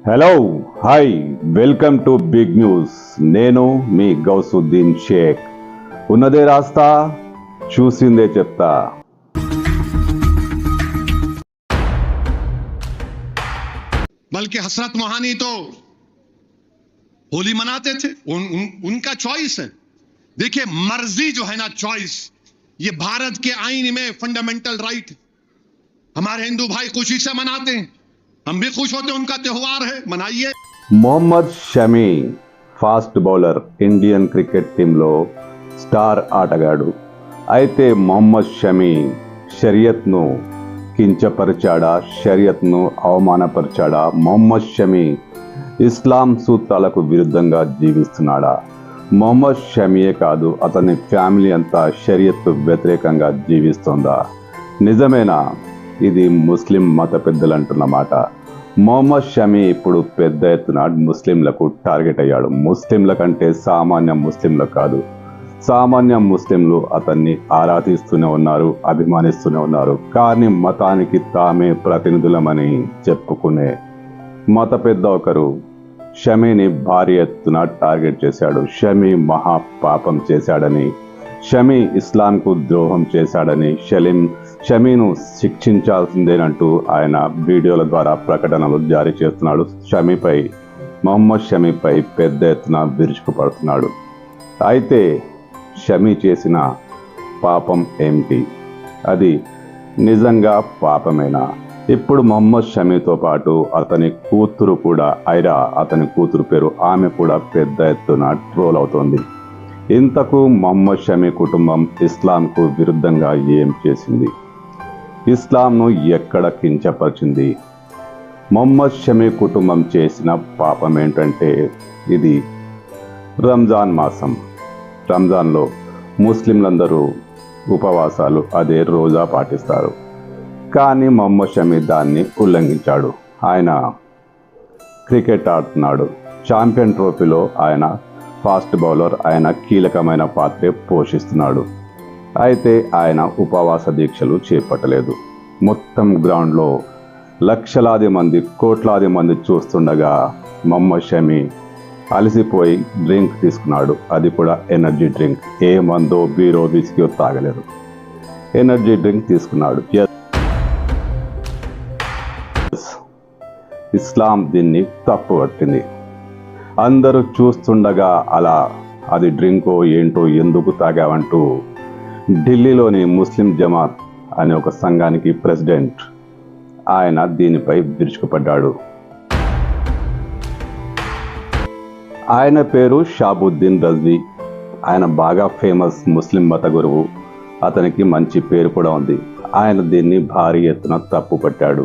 Hello hi welcome to big news. నేను మీ గౌసుద్దీన్ షేక్. ఉన్నదే రాస్తా, చూసిందే చెప్తా. बल्कि हसरत मोहानी तो होली मनाते थे, उनका चॉइस है। देखिए, मर्जी जो है ना, चॉइस, ये भारत के आईन में फंडामेंटल राइट है। हमारे हिंदू भाई खुशी से मनाते हैं, हम भी खुश होते हैं, उनका त्योहार है, मनाइए। Mohammed Shami fast bowler, Indian cricket టీంలో స్టార్ ఆటగాడు. అయితే మొహమ్మద్ షమీ షరియత్ను కించపరిచాడా, షరియత్ను అవమానపరిచాడా? మొహమ్మద్ షమీ ఇస్లాం సూత్రాలకు విరుద్ధంగా జీవిస్తున్నాడా? మొహమ్మద్ షమీయే కాదు, అతని ఫ్యామిలీ అంతా షరియత్ వ్యతిరేకంగా జీవిస్తుందా? నిజమేనా? ఇది ముస్లిం మత పెద్దలు అంటున్న మాట. మొహమ్మద్ షమీ ఇప్పుడు పెద్ద ఎత్తున ముస్లింలకు టార్గెట్ అయ్యాడు. ముస్లింల కంటే సామాన్య ముస్లింలు కాదు, సామాన్య ముస్లింలు అతన్ని ఆరాధిస్తూనే ఉన్నారు, అభిమానిస్తూనే ఉన్నారు. కానీ మతానికి తామే ప్రతినిధులమని చెప్పుకునే మత పెద్ద ఒకరు షమీని భారీ ఎత్తున టార్గెట్ చేశాడు. షమీ మహా పాపం చేశాడని, షమీ ఇస్లాంకు ద్రోహం చేశాడని, షమీను శిక్షించాల్సిందేనంటూ ఆయన వీడియోల ద్వారా ప్రకటనలు జారీ చేస్తున్నాడు. మొహమ్మద్ షమీపై పెద్ద ఎత్తున విరుచుకుపడుతున్నాడు. అయితే షమీ చేసిన పాపం ఏమిటి? అది నిజంగా పాపమేనా? ఇప్పుడు మొహమ్మద్ షమీతో పాటు అతని కూతురు కూడా, ఐరా అతని కూతురు పేరు, ఆమె కూడా పెద్ద ఎత్తున ట్రోల్ అవుతోంది. ఇంతకు మొహమ్మద్ షమీ కుటుంబం ఇస్లాంకు విరుద్ధంగా ఏం చేసింది? ఇస్లాంను ఎక్కడ కించపరిచింది? మొహమ్మద్ షమీ కుటుంబం చేసిన పాపం ఏంటంటే, ఇది రంజాన్ మాసం. రంజాన్లో ముస్లింలందరూ ఉపవాసాలు, అదే రోజా పాటిస్తారు. కానీ మొహమ్మద్ షమీ దాన్ని ఉల్లంఘించాడు. ఆయన క్రికెట్ ఆడుతున్నాడు. ఛాంపియన్ ట్రోఫీలో ఆయన ఫాస్ట్ బౌలర్, ఆయన కీలకమైన పాత్ర పోషిస్తున్నాడు. అయితే ఆయన ఉపవాస దీక్షలు చేపట్టలేదు. మొత్తం గ్రౌండ్లో లక్షలాది మంది, కోట్లాది మంది చూస్తుండగా మొహమ్మద్ షమీ అలసిపోయి డ్రింక్ తీసుకున్నాడు. అది కూడా ఎనర్జీ డ్రింక్. ఏ మందో, బీరో, విస్కీ తాగలేదు, ఎనర్జీ డ్రింక్ తీసుకున్నాడు. ఇస్లాం దీన్ని తప్పు పట్టింది. అందరూ చూస్తుండగా అలా అది డ్రింకో ఏంటో, ఎందుకు తాగావంటూ ఢిల్లీలోని ముస్లిం జమాత్ అనే ఒక సంఘానికి ప్రెసిడెంట్, ఆయన దీనిపై విరుచుకుపడ్డాడు. ఆయన పేరు షాబుద్దీన్ రజ్వీ. ఆయన బాగా ఫేమస్ ముస్లిం మత గురువు. అతనికి మంచి పేరు కూడా ఉంది. ఆయన దీన్ని భారీ ఎత్తున తప్పు పట్టాడు.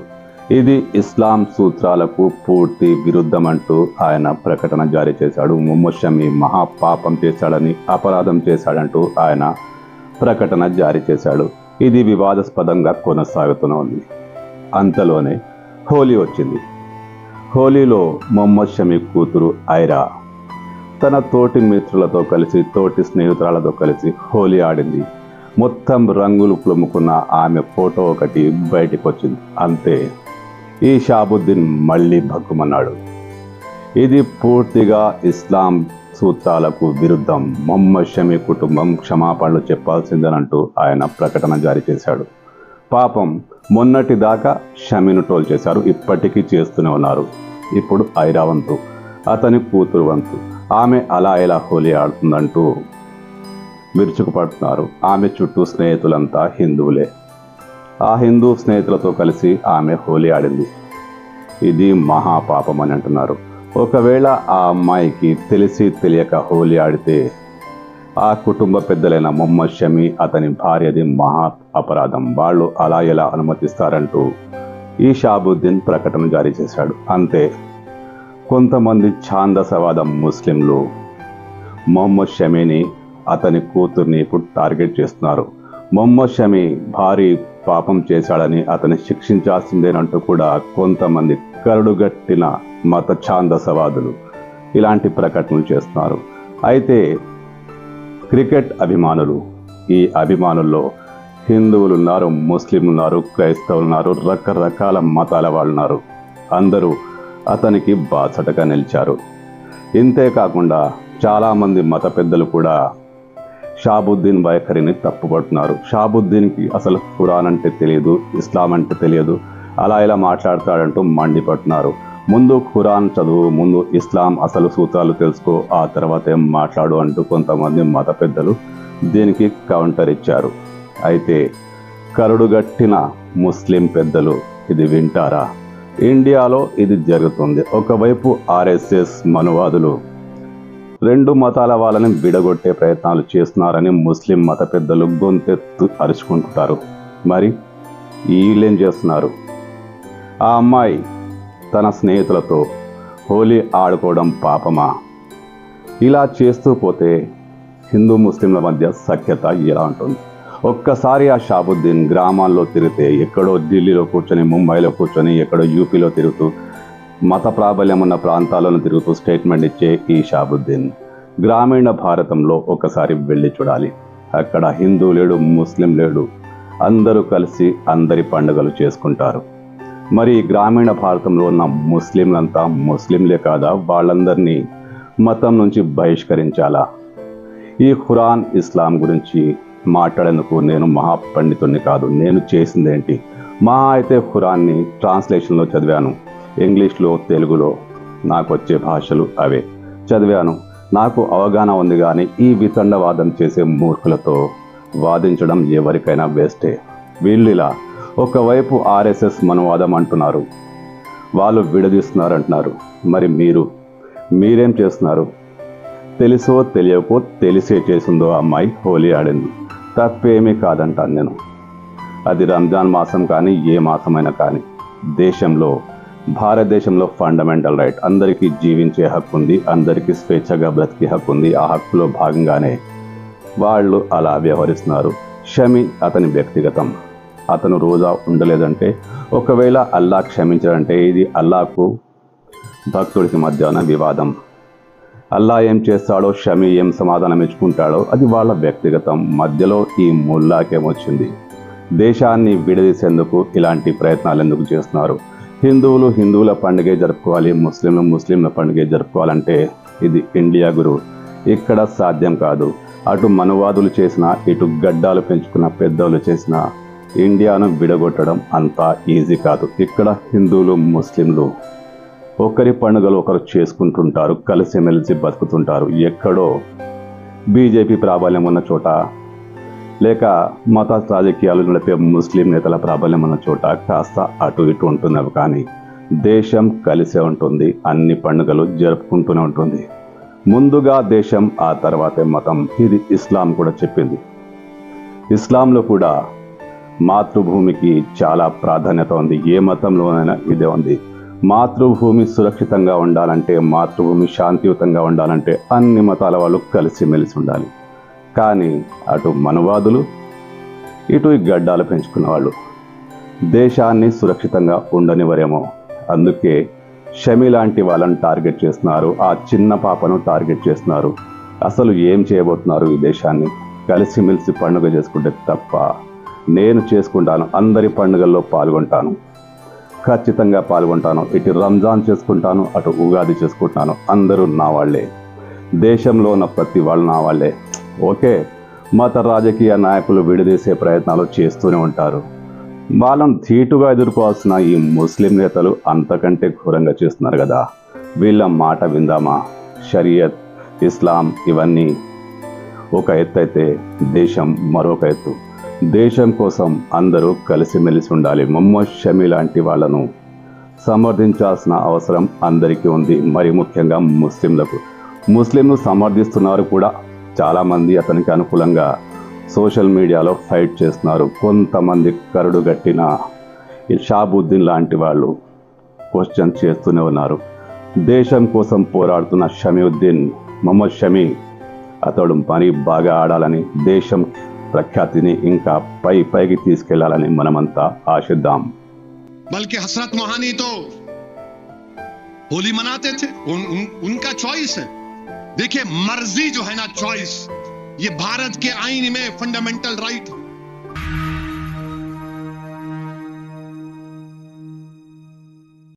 ఇది ఇస్లాం సూత్రాలకు పూర్తి విరుద్ధం అంటూ ఆయన ప్రకటన జారీ చేశాడు. మొహమ్మద్ షమీ మహాపాపం చేశాడని, అపరాధం చేశాడంటూ ఆయన ప్రకటన జారీ చేశాడు. ఇది వివాదాస్పదంగా కొనసాగుతూనే ఉంది. అంతలోనే హోలీ వచ్చింది. హోలీలో మొహమ్మద్ షమీ కూతురు ఐరా తన తోటి మిత్రులతో కలిసి, తోటి స్నేహితురాలతో కలిసి హోలీ ఆడింది. మొత్తం రంగులు పులుముకున్న ఆమె ఫోటో ఒకటి బయటికి వచ్చింది. అంతే, ఈ షాబుద్దీన్ మళ్ళీ భగ్గుమన్నాడు. ఇది పూర్తిగా ఇస్లాం సూత్రాలకు విరుద్ధం. మొహమ్మద్ షమీ కుటుంబం క్షమాపణలు చెప్పాల్సిందేనంటూ ఆయన ప్రకటన జారీ చేశాడు. పాపం మొన్నటి దాకా షమీను ట్రోల్ చేశారు, ఇప్పటికీ చేస్తూనే ఉన్నారు. ఇప్పుడు ఐరా వంతు, అతని కూతురు వంతు. ఆమె అలా ఎలా హోలీ ఆడుతుందంటూ విరుచుకుపడుతున్నారు. ఆమె చుట్టూ స్నేహితులంతా హిందువులే. ఆ హిందూ స్నేహితులతో కలిసి ఆమె హోలీ ఆడింది. ఇది మహాపాపం అని అంటున్నారు. ఒకవేళ ఆ అమ్మాయికి తెలిసి తెలియక హోలీ ఆడితే ఆ కుటుంబ పెద్దలైన మొహమ్మద్ షమీ, అతని భార్యది మహా అపరాధం. వాళ్ళు అలా ఎలా అనుమతిస్తారంటూ ఈ షాబుద్దీన్ ప్రకటన జారీ చేశాడు. అంతే, కొంతమంది ఛాందసవాద ముస్లింలు మొహమ్మద్ షమీని, అతని కూతుర్ని ఇప్పుడు టార్గెట్ చేస్తున్నారు. మొహమ్మద్ షమీ భారీ పాపం చేశాడని, అతన్ని శిక్షించాల్సిందేనంటూ కూడా కొంతమంది కరడుగట్టిన మత ఛాందసవాదులు ఇలాంటి ప్రకటనలు చేస్తున్నారు. అయితే క్రికెట్ అభిమానులు, ఈ అభిమానుల్లో హిందువులు ఉన్నారు, ముస్లింలు ఉన్నారు, క్రైస్తవులు ఉన్నారు, రకరకాల మతాల వాళ్ళు ఉన్నారు. అందరూ అతనికి బాసటగా నిలిచారు. ఇంతేకాకుండా చాలామంది మత పెద్దలు కూడా షాబుద్దీన్ వైఖరిని తప్పుపడుతున్నారు. షాబుద్దీన్కి అసలు ఖురాన్ అంటే తెలియదు, ఇస్లాం అంటే తెలియదు, అలా ఇలా మాట్లాడతాడంటూ మండిపడుతున్నారు. ముందు ఖురాన్ చదువు, ముందు ఇస్లాం అసలు సూత్రాలు తెలుసుకో, ఆ తర్వాత ఏం మాట్లాడు అంటూ కొంతమంది మత పెద్దలు దీనికి కౌంటర్ ఇచ్చారు. అయితే కరుడుగట్టిన ముస్లిం పెద్దలు ఇది వింటారా? ఇండియాలో ఇది జరుగుతుంది. ఒకవైపు ఆర్ఎస్ఎస్ మనువాదులు రెండు మతాల వాళ్ళని విడగొట్టే ప్రయత్నాలు చేస్తున్నారని ముస్లిం మత పెద్దలు గొంతెత్తు అరుచుకుంటారు. మరి వీళ్ళేం చేస్తున్నారు? ఆ అమ్మాయి తన స్నేహితులతో హోలీ ఆడుకోవడం పాపమా? ఇలా చేస్తూ పోతే హిందూ ముస్లింల మధ్య సఖ్యత ఎలా ఉంటుంది? ఒక్కసారి ఆ షాబుద్దీన్ గ్రామాల్లో తిరిగితే, ఎక్కడో ఢిల్లీలో కూర్చొని, ముంబైలో కూర్చొని, ఎక్కడో యూపీలో తిరుగుతూ, మత ప్రాబల్యం ఉన్న ప్రాంతాలను తిరుగుతూ స్టేట్మెంట్ ఇచ్చే ఈ షాబుద్దీన్ గ్రామీణ భారతంలో ఒకసారి వెళ్ళి చూడాలి. అక్కడ హిందూ లేడు, ముస్లిం లేడు, అందరూ కలిసి అందరి పండుగలు చేసుకుంటారు. మరి గ్రామీణ భారతంలో ఉన్న ముస్లింలంతా ముస్లింలే కాదా? వాళ్ళందరినీ మతం నుంచి బహిష్కరించాలా? ఈ ఖురాన్ ఇస్లాం గురించి మాట్లాడేందుకు నేను మహాపండితుడిని కాదు. నేను చేసిందేంటి? మా అయితే ఖురాన్ని ట్రాన్స్లేషన్లో చదివాను. ఇంగ్లీష్లో, తెలుగులో నాకు వచ్చే భాషలు అవే చదివాను. నాకు అవగాహన ఉంది. కానీ ఈ వితండవాదం చేసే మూర్ఖులతో వాదించడం ఎవరికైనా వేస్టే. వీళ్ళిలా ఒకవైపు ఆర్ఎస్ఎస్ మనువాదం అంటున్నారు, వాళ్ళు విడదీస్తున్నారు అంటున్నారు. మరి మీరేం చేస్తున్నారు? తెలుసో తెలియకో తెలిసే చేసిందో అమ్మాయి హోలీ ఆడింది, తప్పేమీ కాదంటాను నేను. అది రంజాన్ మాసం కానీ ఏ మాసమైనా కానీ భారతదేశంలో ఫండమెంటల్ రైట్, అందరికీ జీవించే హక్కు ఉంది, అందరికీ స్వేచ్ఛగా బ్రతికే హక్కు ఉంది. ఆ హక్కులో భాగంగానే వాళ్ళు అలా వ్యవహరిస్తున్నారు. షమి అతని వ్యక్తిగతం. అతను రోజా ఉండలేదంటే, ఒకవేళ అల్లా క్షమించాడంటే ఇది అల్లాకు భక్తుడికి మధ్య వివాదం. అల్లా ఏం చేస్తాడో, షమి ఏం సమాధానం ఇచ్చుకుంటాడో అది వాళ్ళ వ్యక్తిగతం. మధ్యలో ఈ ముల్లాకేమొచ్చింది? దేశాన్ని విడదీసేందుకు ఇలాంటి ప్రయత్నాలు ఎందుకు చేస్తున్నారు? హిందువుల పండుగే జరుపుకోవాలి, ముస్లింల పండుగే జరుపుకోవాలంటే ఇది ఇండియా గురు. ఇక్కడ సాధ్యం కాదు. అటు మనువాదులు చేసిన, ఇటు గడ్డాలు పెంచుకున్న పెద్దలు చేసిన ఇండియాను విడగొట్టడం అంత ఈజీ కాదు. ఇక్కడ హిందువులు ముస్లింలు ఒకరి పండుగలు ఒకరు చేసుకుంటుంటారు, కలిసిమెలిసి బతుకుతుంటారు. ఎక్కడో బీజేపీ ప్రాబల్యం ఉన్న చోట, లేక మత రాజకీయాలు నడిపే ముస్లిం నేతల ప్రాబల్యం ఉన్న చోట కాస్త అటు ఇటు ఉంటున్నవి. కానీ దేశం కలిసే ఉంటుంది, అన్ని పండుగలు జరుపుకుంటూనే ఉంటుంది. ముందుగా దేశం, ఆ తర్వాతే మతం. ఇది ఇస్లాం కూడా చెప్పింది. ఇస్లాంలో కూడా మాతృభూమికి చాలా ప్రాధాన్యత ఉంది. ఏ మతంలోనైనా ఇదే ఉంది. మాతృభూమి సురక్షితంగా ఉండాలంటే, మాతృభూమి శాంతియుతంగా ఉండాలంటే అన్ని మతాల వాళ్ళు కలిసిమెలిసి ఉండాలి. కానీ అటు మనువాదులు, ఇటు గడ్డాలు పెంచుకున్న వాళ్ళు దేశాన్ని సురక్షితంగా ఉండనివ్వరేమో. అందుకే షమి లాంటి వాళ్ళని టార్గెట్ చేస్తున్నారు, ఆ చిన్న పాపను టార్గెట్ చేస్తున్నారు. అసలు ఏం చేయబోతున్నారు? ఈ దేశాన్ని కలిసిమెలిసి పండుగ చేసుకుంటే తప్ప. నేను చేసుకుంటాను, అందరి పండుగల్లో పాల్గొంటాను, ఖచ్చితంగా పాల్గొంటాను. ఇటు రంజాన్ చేసుకుంటాను, అటు ఉగాది చేసుకుంటాను. అందరూ నా వాళ్ళే, దేశంలో ఉన్న ప్రతి వాళ్ళు నా వాళ్ళే. ఓకే, మత రాజకీయ నాయకులు విడదీసే ప్రయత్నాలు చేస్తూనే ఉంటారు. వాళ్ళను ధీటుగా ఎదుర్కోవాల్సిన ఈ ముస్లిం నేతలు అంతకంటే ఘోరంగా చేస్తున్నారు కదా. వీళ్ళ మాట విందామా? షరియత్, ఇస్లాం ఇవన్నీ ఒక ఎత్తు అయితే దేశం మరొక ఎత్తు. దేశం కోసం అందరూ కలిసిమెలిసి ఉండాలి. మొహమ్మద్ షమి లాంటి వాళ్ళను సమర్థించాల్సిన అవసరం అందరికీ ఉంది. మరి ముఖ్యంగా ముస్లింలు సమర్థిస్తున్నారు కూడా. చాలామంది అతనికి అనుకూలంగా సోషల్ మీడియాలో ఫైట్ చేస్తున్నారు. కొంతమంది కరుడుగట్టిన షాబుద్దీన్ లాంటి వాళ్ళు క్వశ్చన్ చేస్తూనే ఉన్నారు. దేశం కోసం పోరాడుతున్న మొహమ్మద్ షమి అతడు మరీ బాగా ఆడాలని, దేశం ప్రఖ్యాతిని ఇంకా పైకి తీసుకెళ్లాలని మనమంతా ఆశిద్దాం. बल्कि हसरत मोहानी तो होली मनाते थे, उनका चॉइस है. देखिए, मर्जी जो है ना, चॉइस, ये भारत के आईन में फंडामेंटल राइट